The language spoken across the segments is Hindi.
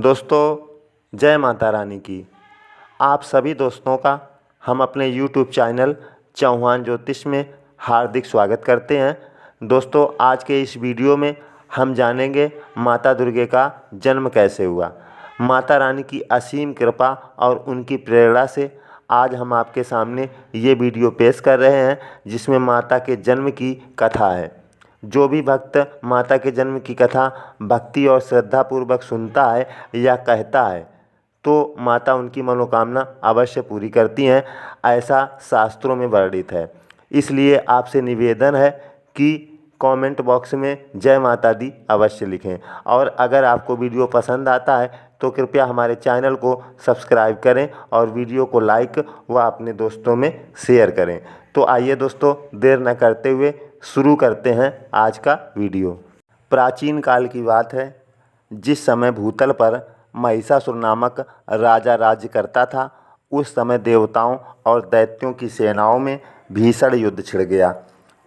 दोस्तों, जय माता रानी की। आप सभी दोस्तों का हम अपने YouTube चैनल चौहान ज्योतिष में हार्दिक स्वागत करते हैं। दोस्तों, आज के इस वीडियो में हम जानेंगे माता दुर्गे का जन्म कैसे हुआ। माता रानी की असीम कृपा और उनकी प्रेरणा से आज हम आपके सामने ये वीडियो पेश कर रहे हैं, जिसमें माता के जन्म की कथा है। जो भी भक्त माता के जन्म की कथा भक्ति और श्रद्धापूर्वक सुनता है या कहता है, तो माता उनकी मनोकामना अवश्य पूरी करती हैं, ऐसा शास्त्रों में वर्णित है। इसलिए आपसे निवेदन है कि कमेंट बॉक्स में जय माता दी अवश्य लिखें, और अगर आपको वीडियो पसंद आता है तो कृपया हमारे चैनल को सब्सक्राइब करें और वीडियो को लाइक व अपने दोस्तों में शेयर करें। तो आइए दोस्तों, देर न करते हुए शुरू करते हैं आज का वीडियो। प्राचीन काल की बात है, जिस समय भूतल पर महिषासुर नामक राजा राज्य करता था। उस समय देवताओं और दैत्यों की सेनाओं में भीषण युद्ध छिड़ गया।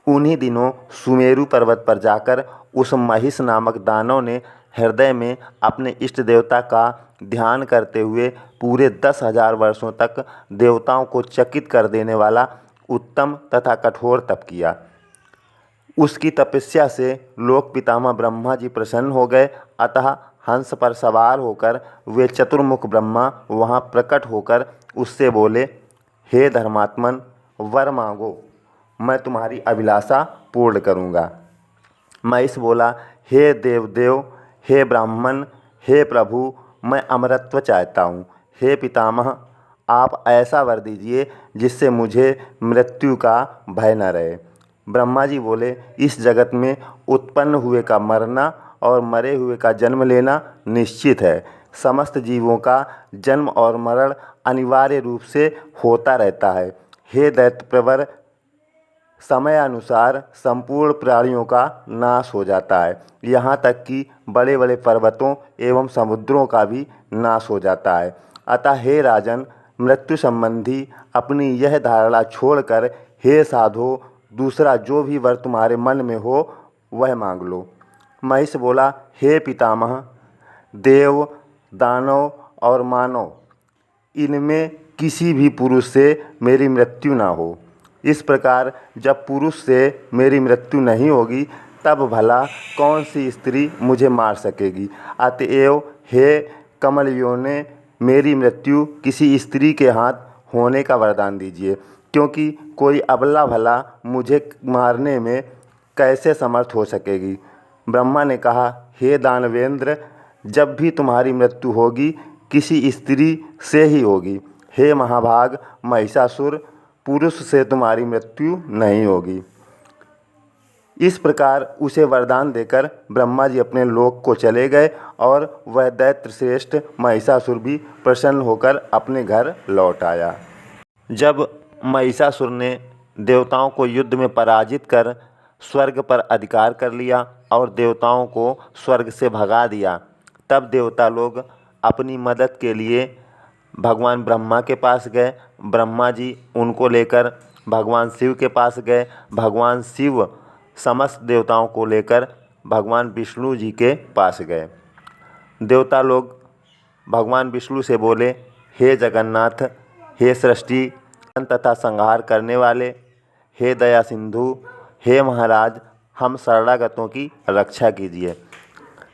उन्हीं दिनों सुमेरु पर्वत पर जाकर उस महिष नामक दानव ने हृदय में अपने इष्ट देवता का ध्यान करते हुए पूरे 10,000 वर्षों तक देवताओं को चकित कर देने वाला उत्तम तथा कठोर तप किया। उसकी तपस्या से लोक पितामह ब्रह्मा जी प्रसन्न हो गए। अतः हंस पर सवार होकर वे चतुर्मुख ब्रह्मा वहाँ प्रकट होकर उससे बोले, हे धर्मात्मन, वर मांगो, मैं तुम्हारी अभिलाषा पूर्ण करूँगा। महिष बोला, हे देवदेव, हे ब्राह्मण, हे प्रभु, मैं अमरत्व चाहता हूँ। हे पितामह, आप ऐसा वर दीजिए जिससे मुझे मृत्यु का भय न रहे। ब्रह्मा जी बोले, इस जगत में उत्पन्न हुए का मरना और मरे हुए का जन्म लेना निश्चित है। समस्त जीवों का जन्म और मरण अनिवार्य रूप से होता रहता है। हे दैत्यप्रवर, समयानुसार संपूर्ण प्राणियों का नाश हो जाता है, यहाँ तक कि बड़े बड़े पर्वतों एवं समुद्रों का भी नाश हो जाता है। अतः हे राजन, मृत्यु संबंधी अपनी यह धारणा छोड़कर हे साधो, दूसरा जो भी वर तुम्हारे मन में हो वह मांग लो। महिष बोला, हे पितामह, देव, दानव और मानव, इनमें किसी भी पुरुष से मेरी मृत्यु ना हो। इस प्रकार जब पुरुष से मेरी मृत्यु नहीं होगी, तब भला कौन सी स्त्री मुझे मार सकेगी। अतएव हे कमलयोने, मेरी मृत्यु किसी स्त्री के हाथ होने का वरदान दीजिए, क्योंकि कोई अबला भला मुझे मारने में कैसे समर्थ हो सकेगी। ब्रह्मा ने कहा, हे दानवेंद्र, जब भी तुम्हारी मृत्यु होगी किसी स्त्री से ही होगी। हे महाभाग महिषासुर, पुरुष से तुम्हारी मृत्यु नहीं होगी। इस प्रकार उसे वरदान देकर ब्रह्मा जी अपने लोक को चले गए, और वह दैत्य श्रेष्ठ महिषासुर भी प्रसन्न होकर अपने घर लौट आया। जब महिषासुर ने देवताओं को युद्ध में पराजित कर स्वर्ग पर अधिकार कर लिया और देवताओं को स्वर्ग से भगा दिया, तब देवता लोग अपनी मदद के लिए भगवान ब्रह्मा के पास गए। ब्रह्मा जी उनको लेकर भगवान शिव के पास गए। भगवान शिव समस्त देवताओं को लेकर भगवान विष्णु जी के पास गए। देवता लोग भगवान विष्णु से बोले, हे जगन्नाथ, हे सृष्टि तथा संहार करने वाले, हे दया सिंधु, हे महाराज, हम शरणागतों की रक्षा कीजिए।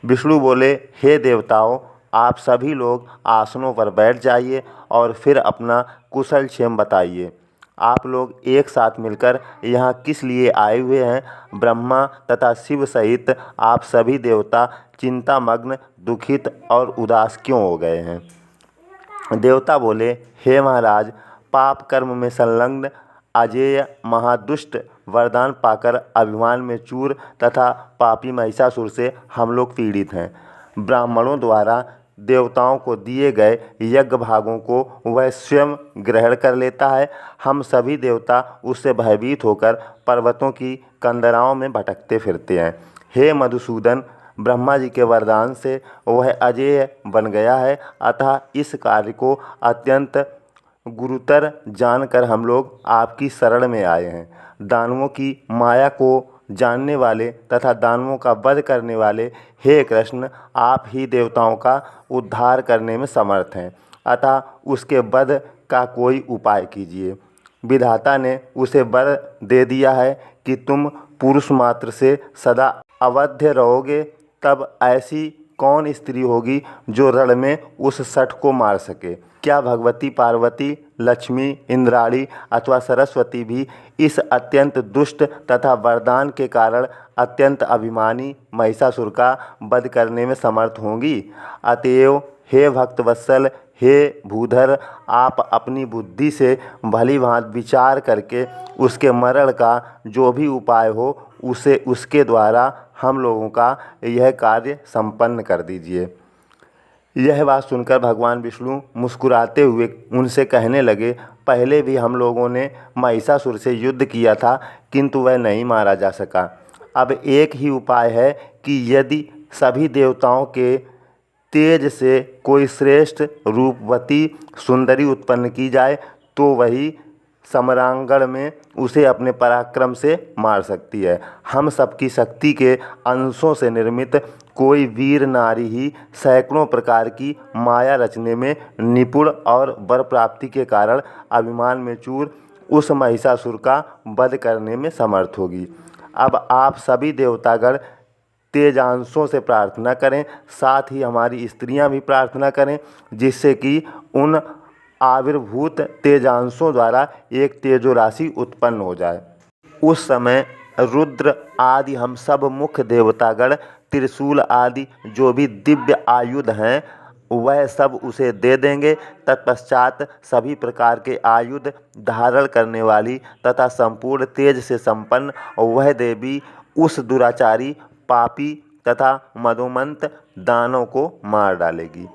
विष्णु बोले, हे देवताओं, आप सभी लोग आसनों पर बैठ जाइए और फिर अपना कुशल क्षेम बताइए। आप लोग एक साथ मिलकर यहाँ किस लिए आए हुए हैं। ब्रह्मा तथा शिव सहित आप सभी देवता चिंतामग्न, दुखित और उदास क्यों हो गए हैं। देवता बोले, हे महाराज, पाप कर्म में संलग्न अजेय महादुष्ट वरदान पाकर अभिमान में चूर तथा पापी महिषासुर से हम लोग पीड़ित हैं। ब्राह्मणों द्वारा देवताओं को दिए गए यज्ञ भागों को वह स्वयं ग्रहण कर लेता है। हम सभी देवता उससे भयभीत होकर पर्वतों की कंदराओं में भटकते फिरते हैं। हे मधुसूदन, ब्रह्मा जी के वरदान से वह अजेय बन गया है। अतः इस कार्य को अत्यंत गुरुतर जानकर हम लोग आपकी शरण में आए हैं। दानवों की माया को जानने वाले तथा दानवों का वध करने वाले हे कृष्ण, आप ही देवताओं का उद्धार करने में समर्थ हैं, अतः उसके वध का कोई उपाय कीजिए। विधाता ने उसे वर दे दिया है कि तुम पुरुष मात्र से सदा अवध्य रहोगे, तब ऐसी कौन स्त्री होगी जो रण में उस शठ को मार सके? क्या भगवती पार्वती, लक्ष्मी, इंद्राणी अथवा सरस्वती भी इस अत्यंत दुष्ट तथा वरदान के कारण अत्यंत अभिमानी महिषासुर का वध करने में समर्थ होंगी? अतएव हे भक्तवत्सल, हे भूधर, आप अपनी बुद्धि से भली भांति विचार करके उसके मरण का जो भी उपाय हो उसे उसके द्वारा हम लोगों का यह कार्य संपन्न कर दीजिए। यह बात सुनकर भगवान विष्णु मुस्कुराते हुए उनसे कहने लगे, पहले भी हम लोगों ने महिषासुर से युद्ध किया था, किंतु वह नहीं मारा जा सका। अब एक ही उपाय है कि यदि सभी देवताओं के तेज से कोई श्रेष्ठ रूपवती सुंदरी उत्पन्न की जाए तो वही समरांगण में उसे अपने पराक्रम से मार सकती है। हम सबकी शक्ति के अंशों से निर्मित कोई वीर नारी ही सैकड़ों प्रकार की माया रचने में निपुण और वर प्राप्ति के कारण अभिमान में चूर उस महिषासुर का वध करने में समर्थ होगी। अब आप सभी देवतागण तेजांशों से प्रार्थना करें, साथ ही हमारी स्त्रियां भी प्रार्थना करें, जिससे कि उन आविर्भूत तेजांशों द्वारा एक तेजो राशि उत्पन्न हो जाए। उस समय रुद्र आदि हम सब मुख्य देवतागण त्रिशूल आदि जो भी दिव्य आयुध हैं वह सब उसे दे देंगे। तत्पश्चात सभी प्रकार के आयुध धारण करने वाली तथा संपूर्ण तेज से संपन्न वह देवी उस दुराचारी, पापी तथा मदोमंत दानव को मार डालेगी।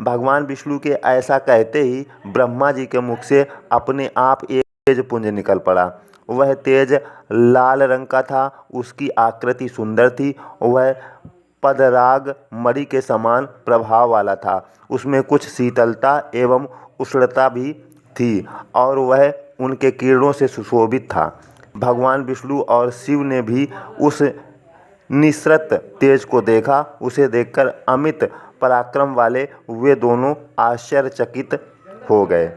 भगवान विष्णु के ऐसा कहते ही ब्रह्मा जी के मुख से अपने आप एक तेज पुंज निकल पड़ा। वह तेज लाल रंग का था, उसकी आकृति सुंदर थी, वह पदराग मणि के समान प्रभाव वाला था, उसमें कुछ शीतलता एवं उष्णता भी थी और वह उनके किरणों से सुशोभित था। भगवान विष्णु और शिव ने भी उस निसृत तेज को देखा। उसे देखकर अमित पराक्रम वाले वे दोनों आश्चर्यचकित हो गए।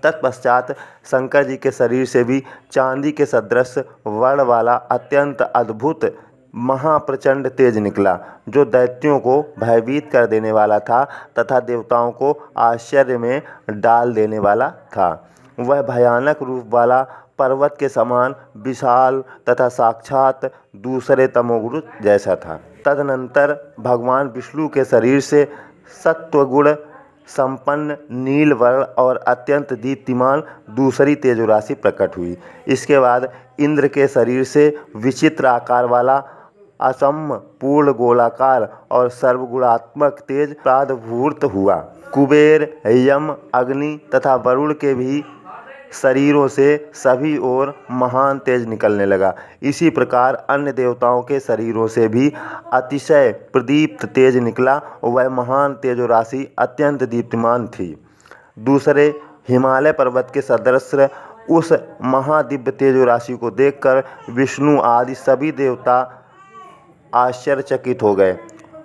तत्पश्चात शंकर जी के शरीर से भी चांदी के सदृश वर्ण वाला अत्यंत अद्भुत महाप्रचंड तेज निकला, जो दैत्यों को भयभीत कर देने वाला था तथा देवताओं को आश्चर्य में डाल देने वाला था। वह भयानक रूप वाला पर्वत के समान विशाल तथा साक्षात दूसरे तमोगुण जैसा था। तदनंतर भगवान विष्णु के शरीर से सत्वगुण संपन्न नील वर्ण और अत्यंत दीप्तिमान दूसरी तेजो राशि प्रकट हुई। इसके बाद इंद्र के शरीर से विचित्र आकार वाला असम पूर्ण गोलाकार और सर्वगुणात्मक तेज प्रादुर्भूत हुआ। कुबेर, यम, अग्नि तथा वरुण के भी शरीरों से सभी ओर महान तेज निकलने लगा। इसी प्रकार अन्य देवताओं के शरीरों से भी अतिशय प्रदीप्त तेज निकला। वह महान तेजो राशि अत्यंत दीप्तिमान थी। दूसरे हिमालय पर्वत के सदृश उस महादिव्य तेजो राशि को देखकर विष्णु आदि सभी देवता आश्चर्यचकित हो गए।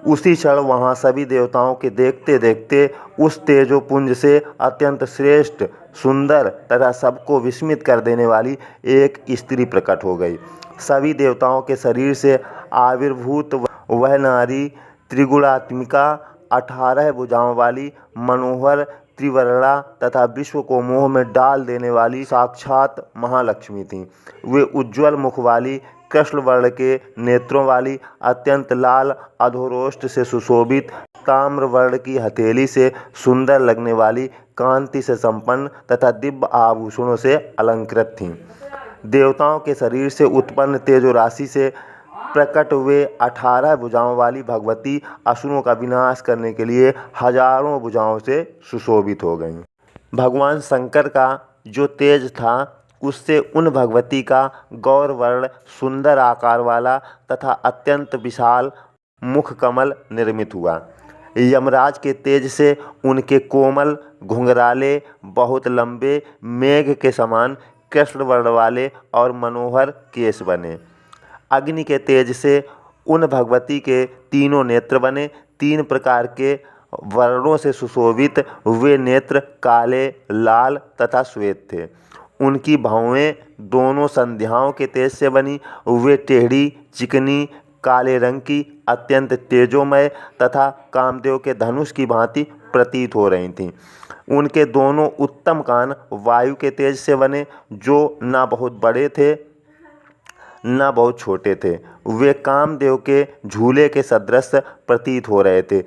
उसी क्षण वहाँ सभी देवताओं के देखते देखते उस तेजोपुंज से अत्यंत श्रेष्ठ, सुंदर तथा सबको विस्मित कर देने वाली एक स्त्री प्रकट हो गई। सभी देवताओं के शरीर से आविर्भूत वह नारी त्रिगुणात्मिका, 18 भुजाओं वाली, मनोहर, त्रिवर्णा तथा विश्व को मोह में डाल देने वाली साक्षात महालक्ष्मी थीं। वे उज्ज्वल मुख वाली, कृष्ण वर्ण के नेत्रों वाली, अत्यंत लाल अधोरोष्ट से सुशोभित, ताम्र वर्ण की हथेली से सुंदर लगने वाली, कांति से संपन्न तथा दिव्य आभूषणों से अलंकृत थीं। देवताओं के शरीर से उत्पन्न तेजो राशि से प्रकट हुए 18 भुजाओं वाली भगवती असुरों का विनाश करने के लिए हजारों भुजाओं से सुशोभित हो गईं। भगवान शंकर का जो तेज था उससे उन भगवती का गौरवर्ण सुंदर आकार वाला तथा अत्यंत विशाल मुख कमल निर्मित हुआ। यमराज के तेज से उनके कोमल, घुंघराले, बहुत लंबे, मेघ के समान कृष्ण वर्ण वाले और मनोहर केश बने। अग्नि के तेज से उन भगवती के तीनों नेत्र बने। 3 प्रकार के वर्णों से सुशोभित वे नेत्र काले, लाल तथा श्वेत थे। उनकी भौहें दोनों संध्याओं के तेज से बनी। वे टेढ़ी, चिकनी, काले रंग की, अत्यंत तेजोमय तथा कामदेव के धनुष की भांति प्रतीत हो रही थीं। उनके दोनों उत्तम कान वायु के तेज से बने, जो न बहुत बड़े थे न बहुत छोटे थे। वे कामदेव के झूले के सदृश प्रतीत हो रहे थे।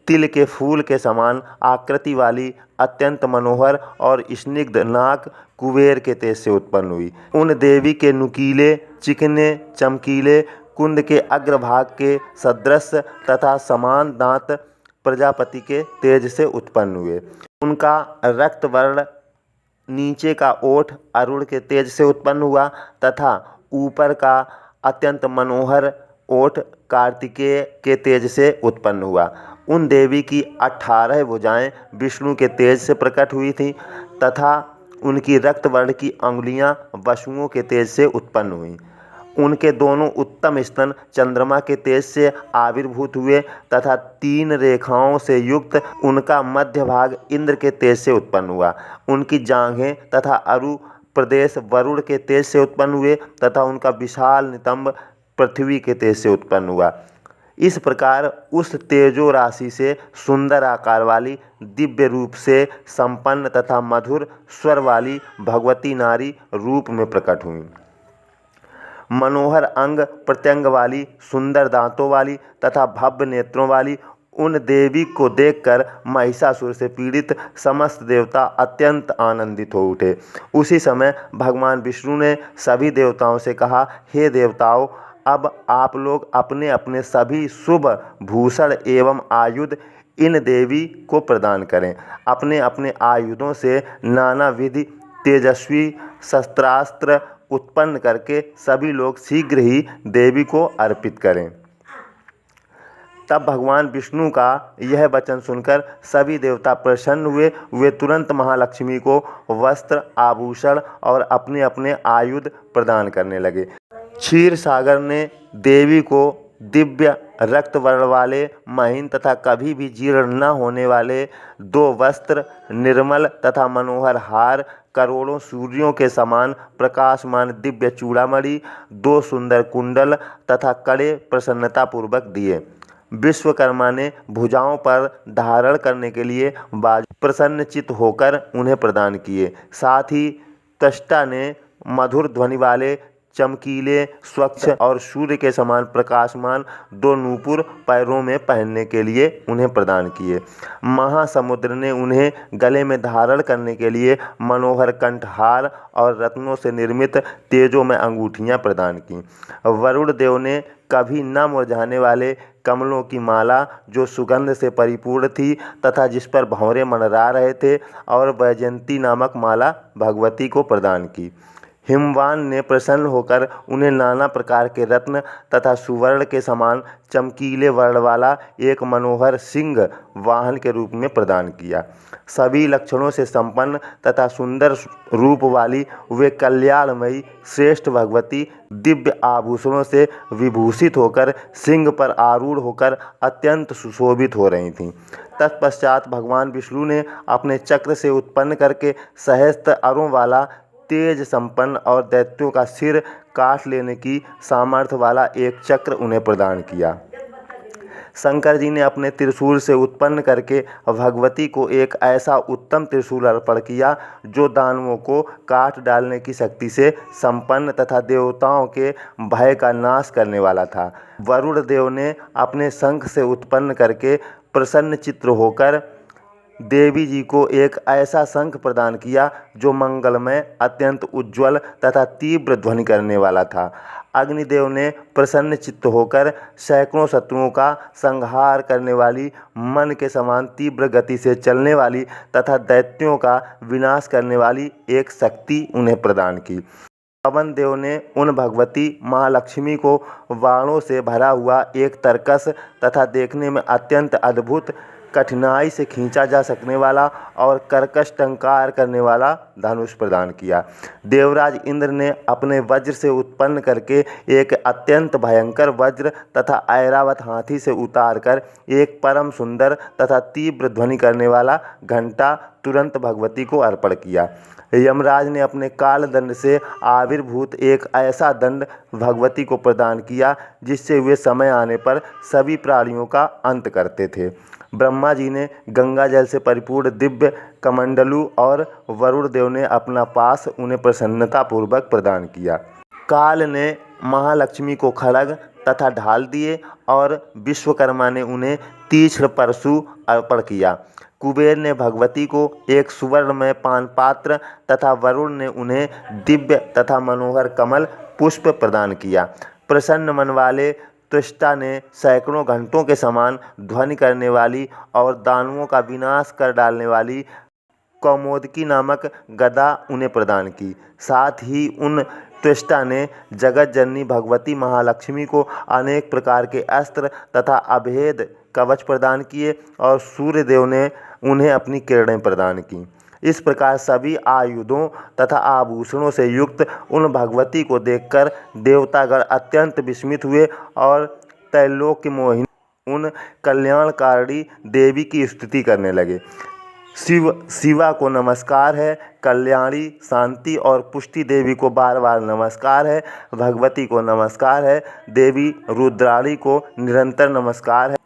तिल के फूल के समान आकृति वाली अत्यंत मनोहर और स्निग्ध नाक कुबेर के तेज से उत्पन्न हुई। उन देवी के नुकीले, चिकने, चमकीले कुंड के अग्रभाग के सदृश तथा समान दांत प्रजापति के तेज से उत्पन्न हुए। उनका रक्त वर्ण नीचे का ओठ अरुण के तेज से उत्पन्न हुआ तथा ऊपर का अत्यंत मनोहर ओठ कार्तिकेय के तेज से उत्पन्न हुआ। उन देवी की 18 भुजाएं विष्णु के तेज से प्रकट हुई थीं तथा उनकी रक्त वर्ण की अंगुलियां वसुओं के तेज से उत्पन्न हुईं। उनके दोनों उत्तम स्तन चंद्रमा के तेज से आविर्भूत हुए तथा 3 रेखाओं से युक्त उनका मध्य भाग इंद्र के तेज से उत्पन्न हुआ। उनकी जांघें तथा अरु प्रदेश वरुण के तेज से उत्पन्न हुए तथा उनका विशाल नितंब पृथ्वी के तेज से उत्पन्न हुआ। इस प्रकार उस तेजो राशि से सुंदर आकार वाली, दिव्य रूप से संपन्न तथा मधुर स्वर वाली भगवती नारी रूप में प्रकट हुई। मनोहर अंग प्रत्यंग वाली, सुंदर दांतों वाली तथा भव्य नेत्रों वाली उन देवी को देखकर महिषासुर से पीड़ित समस्त देवता अत्यंत आनंदित हो उठे। उसी समय भगवान विष्णु ने सभी देवताओं से कहा, हे देवताओं, अब आप लोग अपने अपने सभी शुभ भूषण एवं आयुध इन देवी को प्रदान करें। अपने अपने आयुधों से नाना विधि तेजस्वी शस्त्रास्त्र उत्पन्न करके सभी लोग शीघ्र ही देवी को अर्पित करें। तब भगवान विष्णु का यह वचन सुनकर सभी देवता प्रसन्न हुए। वे तुरंत महालक्ष्मी को वस्त्र, आभूषण और अपने अपने आयुध प्रदान करने लगे। क्षीर सागर ने देवी को दिव्य रक्त वर्ण वाले, महीन तथा कभी भी जीर्ण न होने वाले 2 वस्त्र, निर्मल तथा मनोहर हार, करोड़ों सूर्यों के समान प्रकाशमान दिव्य चूड़ामणि, 2 सुंदर कुंडल तथा कड़े प्रसन्नतापूर्वक दिए। विश्वकर्मा ने भुजाओं पर धारण करने के लिए बाजू प्रसन्नचित्त होकर उन्हें प्रदान किए। साथ ही त्वष्टा ने मधुर ध्वनि वाले, चमकीले, स्वच्छ और सूर्य के समान प्रकाशमान 2 नूपुर पैरों में पहनने के लिए उन्हें प्रदान किए। महासमुद्र ने उन्हें गले में धारण करने के लिए मनोहर कंठहार और रत्नों से निर्मित तेजों में अंगूठियां प्रदान की। वरुण देव ने कभी न मुरझाने वाले कमलों की माला, जो सुगंध से परिपूर्ण थी तथा जिस पर भंवरे मंडरा रहे थे, और वैजयंती नामक माला भगवती को प्रदान की। हिमवान ने प्रसन्न होकर उन्हें नाना प्रकार के रत्न तथा सुवर्ण के समान चमकीले वर्ण वाला एक मनोहर सिंह वाहन के रूप में प्रदान किया। सभी लक्षणों से संपन्न तथा सुंदर रूप वाली वे कल्याणमयी श्रेष्ठ भगवती दिव्य आभूषणों से विभूषित होकर सिंह पर आरूढ़ होकर अत्यंत सुशोभित हो रही थीं। तत्पश्चात भगवान विष्णु ने अपने चक्र से उत्पन्न करके सहस्त्र अरों वाला, तेज संपन्न और दैत्यों का सिर काट लेने की सामर्थ्य वाला एक चक्र उन्हें प्रदान किया। शंकर जी ने अपने त्रिशूल से उत्पन्न करके भगवती को एक ऐसा उत्तम त्रिशूल अर्पण किया जो दानवों को काट डालने की शक्ति से संपन्न तथा देवताओं के भय का नाश करने वाला था। वरुण देव ने अपने शंख से उत्पन्न करके प्रसन्न चित्र होकर देवी जी को एक ऐसा शंख प्रदान किया जो मंगलमय, अत्यंत उज्ज्वल तथा तीव्र ध्वनि करने वाला था। अग्निदेव ने प्रसन्न चित्त होकर सैकड़ों शत्रुओं का संहार करने वाली, मन के समान तीव्र गति से चलने वाली तथा दैत्यों का विनाश करने वाली एक शक्ति उन्हें प्रदान की। पवन देव ने उन भगवती महालक्ष्मी को बाणों से भरा हुआ एक तरकस तथा देखने में अत्यंत अद्भुत कठिनाई से खींचा जा सकने वाला और कर्कश टंकार करने वाला धनुष प्रदान किया। देवराज इंद्र ने अपने वज्र से उत्पन्न करके एक अत्यंत भयंकर वज्र तथा ऐरावत हाथी से उतारकर एक परम सुंदर तथा तीव्र ध्वनि करने वाला घंटा तुरंत भगवती को अर्पण किया। यमराज ने अपने काल दंड से आविर्भूत एक ऐसा दंड भगवती को प्रदान किया जिससे वे समय आने पर सभी प्राणियों का अंत करते थे। ब्रह्मा जी ने गंगा जल से परिपूर्ण दिव्य कमंडलू और वरुण देव ने अपना पास उन्हें प्रसन्नतापूर्वक प्रदान किया। काल ने महालक्ष्मी को खड्ग तथा ढाल दिए और विश्वकर्मा ने उन्हें तीक्ष्ण परशु अर्पण किया। कुबेर ने भगवती को एक सुवर्णमय पान पात्र तथा वरुण ने उन्हें दिव्य तथा मनोहर कमल पुष्प प्रदान किया। प्रसन्न मन वाले त्वष्टा ने सैकड़ों घंटों के समान ध्वनि करने वाली और दानवों का विनाश कर डालने वाली कौमोदकी नामक गदा उन्हें प्रदान की। साथ ही उन त्वष्टा ने जगत जननी भगवती महालक्ष्मी को अनेक प्रकार के अस्त्र तथा अभेद कवच प्रदान किए और सूर्यदेव ने उन्हें अपनी किरणें प्रदान की। इस प्रकार सभी आयुधों तथा आभूषणों से युक्त उन भगवती को देखकर देवतागण अत्यंत विस्मित हुए और त्रैलोक्य मोहिनी उन कल्याणकारिणी देवी की स्तुति करने लगे। शिवा को नमस्कार है, कल्याणी, शांति और पुष्टि देवी को बार बार नमस्कार है, भगवती को नमस्कार है, देवी रुद्राणी को निरंतर नमस्कार है।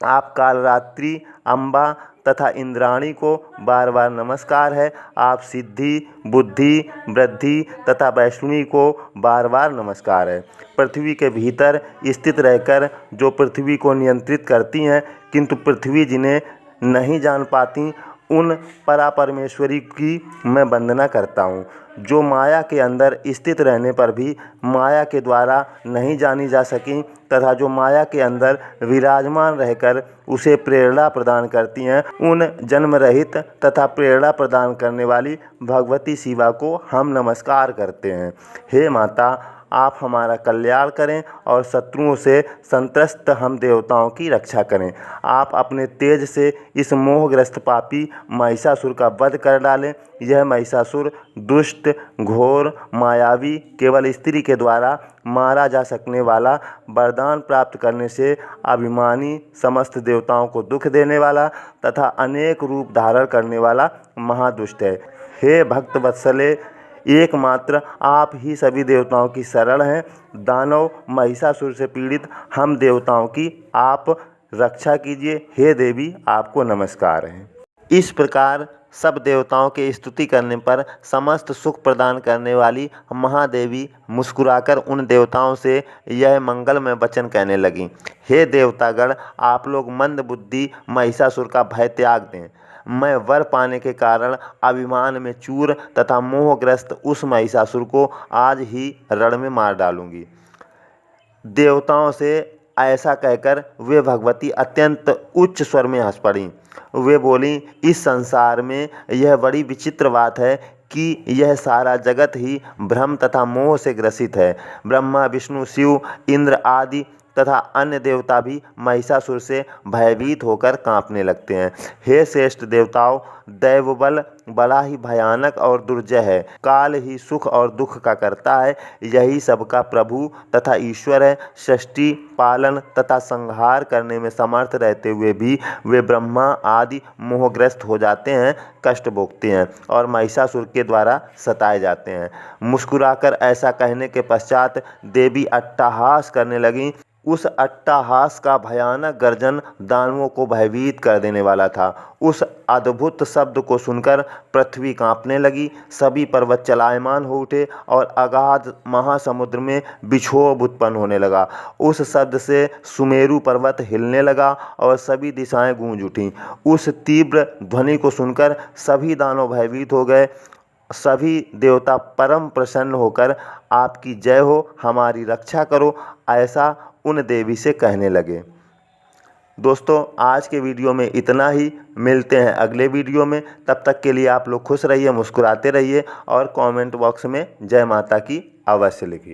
आप कालरात्रि, अम्बा तथा इंद्राणी को बार बार नमस्कार है। आप सिद्धि, बुद्धि, वृद्धि तथा वैष्णवी को बार बार नमस्कार है। पृथ्वी के भीतर स्थित रहकर जो पृथ्वी को नियंत्रित करती हैं किंतु पृथ्वी जिन्हें नहीं जान पाती, उन परापरमेश्वरी की मैं वंदना करता हूँ, जो माया के अंदर स्थित रहने पर भी माया के द्वारा नहीं जानी जा सकी तथा जो माया के अंदर विराजमान रहकर उसे प्रेरणा प्रदान करती हैं। उन जन्म रहित तथा प्रेरणा प्रदान करने वाली भगवती शिवा को हम नमस्कार करते हैं। हे माता, आप हमारा कल्याण करें और शत्रुओं से संत्रस्त हम देवताओं की रक्षा करें। आप अपने तेज से इस मोहग्रस्त पापी महिषासुर का वध कर डालें। यह महिषासुर दुष्ट, घोर, मायावी, केवल स्त्री के द्वारा मारा जा सकने वाला, वरदान प्राप्त करने से अभिमानी, समस्त देवताओं को दुख देने वाला तथा अनेक रूप धारण करने वाला महादुष्ट है। हे भक्त वत्सले, एकमात्र आप ही सभी देवताओं की शरण हैं। दानव महिषासुर से पीड़ित हम देवताओं की आप रक्षा कीजिए। हे देवी, आपको नमस्कार है। इस प्रकार सब देवताओं के स्तुति करने पर समस्त सुख प्रदान करने वाली महादेवी मुस्कुराकर उन देवताओं से यह मंगलमय वचन कहने लगी। हे देवतागण, आप लोग मंद बुद्धि महिषासुर का भय त्याग दें। मैं वर पाने के कारण अभिमान में चूर तथा मोहग्रस्त उस महिषासुर को आज ही रण में मार डालूंगी। देवताओं से ऐसा कहकर वे भगवती अत्यंत उच्च स्वर में हंस पड़ी। वे बोली, इस संसार में यह बड़ी विचित्र बात है कि यह सारा जगत ही भ्रम तथा मोह से ग्रसित है। ब्रह्मा, विष्णु, शिव, इंद्र आदि तथा अन्य देवता भी महिषासुर से भयभीत होकर कांपने लगते हैं। हे श्रेष्ठ देवताओं, दैवबल बड़ा ही भयानक और दुर्जय है। काल ही सुख और दुख का करता है। यही सबका प्रभु तथा ईश्वर है। सृष्टि, पालन तथा संहार करने में समर्थ रहते हुए भी वे ब्रह्मा आदि मोहग्रस्त हो जाते हैं, कष्ट भोगते हैं और महिषासुर के द्वारा सताए जाते हैं। मुस्कुराकर ऐसा कहने के पश्चात देवी अट्टहास करने लगीं। उस अट्टहास का भयानक गर्जन दानवों को भयभीत कर देने वाला था। उस अद्भुत शब्द को सुनकर पृथ्वी कांपने लगी, सभी पर्वत चलायमान हो उठे और अगाध महासमुद्र में विक्षोभ उत्पन्न होने लगा। उस शब्द से सुमेरु पर्वत हिलने लगा और सभी दिशाएं गूंज उठीं। उस तीव्र ध्वनि को सुनकर सभी दानव भयभीत हो गए। सभी देवता परम प्रसन्न होकर आपकी जय हो, हमारी रक्षा करो, ऐसा उन देवी से कहने लगे। दोस्तों, आज के वीडियो में इतना ही। मिलते हैं अगले वीडियो में। तब तक के लिए आप लोग खुश रहिए, मुस्कुराते रहिए और कमेंट बॉक्स में जय माता की अवश्य लिखिए।